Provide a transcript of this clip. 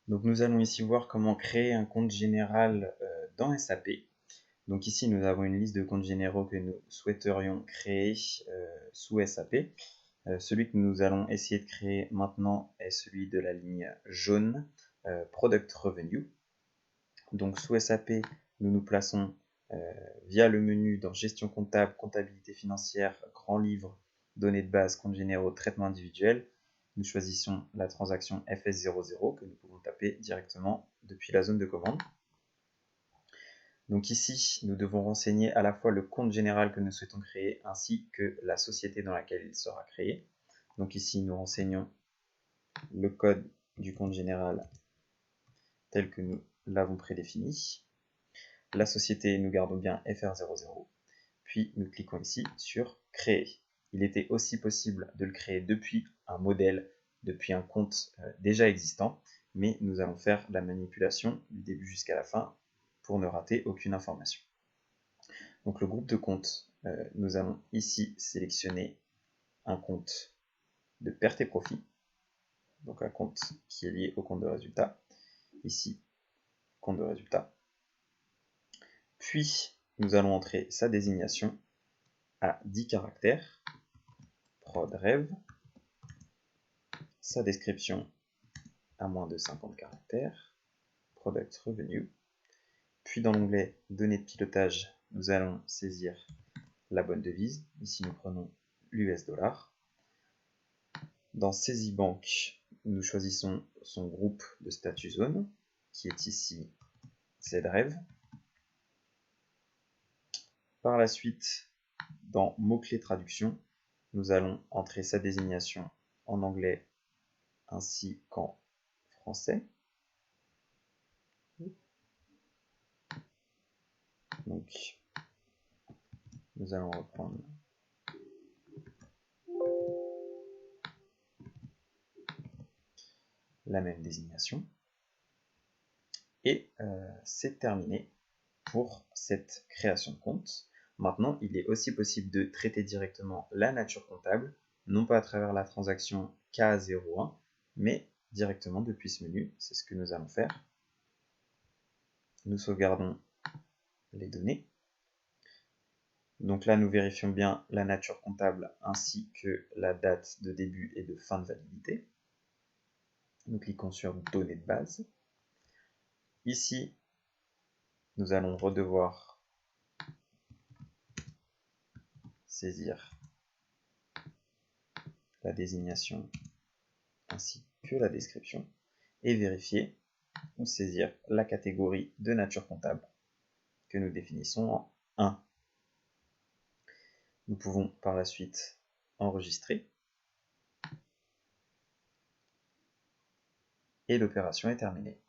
Donc nous allons ici voir comment créer un compte général dans SAP. Donc ici nous avons une liste de comptes généraux que nous souhaiterions créer sous SAP. Celui que nous allons essayer de créer maintenant est celui de la ligne jaune, Product Revenue. Donc sous SAP, nous nous plaçons via le menu dans Gestion comptable, Comptabilité financière, Grand livre, Données de base, Comptes généraux, Traitement individuel. Nous choisissons la transaction FS00 que nous pouvons taper directement depuis la zone de commande. Donc ici, nous devons renseigner à la fois le compte général que nous souhaitons créer ainsi que la société dans laquelle il sera créé. Donc ici, nous renseignons le code du compte général tel que nous l'avons prédéfini. La société, nous gardons bien FR00. Puis nous cliquons ici sur créer. Il était aussi possible de le créer depuis un modèle, depuis un compte déjà existant, mais nous allons faire la manipulation du début jusqu'à la fin pour ne rater aucune information. Donc le groupe de comptes, nous allons ici sélectionner un compte de perte et profit, donc un compte qui est lié au compte de résultat. Ici, compte de résultat. Puis, nous allons entrer sa désignation à 10 caractères, ProdRev, sa description à moins de 50 caractères, Product Revenue. Puis dans l'onglet Données de pilotage, nous allons saisir la bonne devise. Ici, nous prenons l'US dollar. Dans Saisie banque, nous choisissons son groupe de statut zone, qui est ici ZREV. Par la suite, dans mots-clés traduction, nous allons entrer sa désignation en anglais ainsi qu'en français. Donc, nous allons reprendre la même désignation. Et c'est terminé pour cette création de compte. Maintenant, il est aussi possible de traiter directement la nature comptable, non pas à travers la transaction K01, mais directement depuis ce menu. C'est ce que nous allons faire. Nous sauvegardons les données. Donc là, nous vérifions bien la nature comptable ainsi que la date de début et de fin de validité. Nous cliquons sur Données de base. Ici, nous allons redevoir saisir la désignation ainsi que la description et vérifier ou saisir la catégorie de nature comptable que nous définissons en 1. Nous pouvons par la suite enregistrer et l'opération est terminée.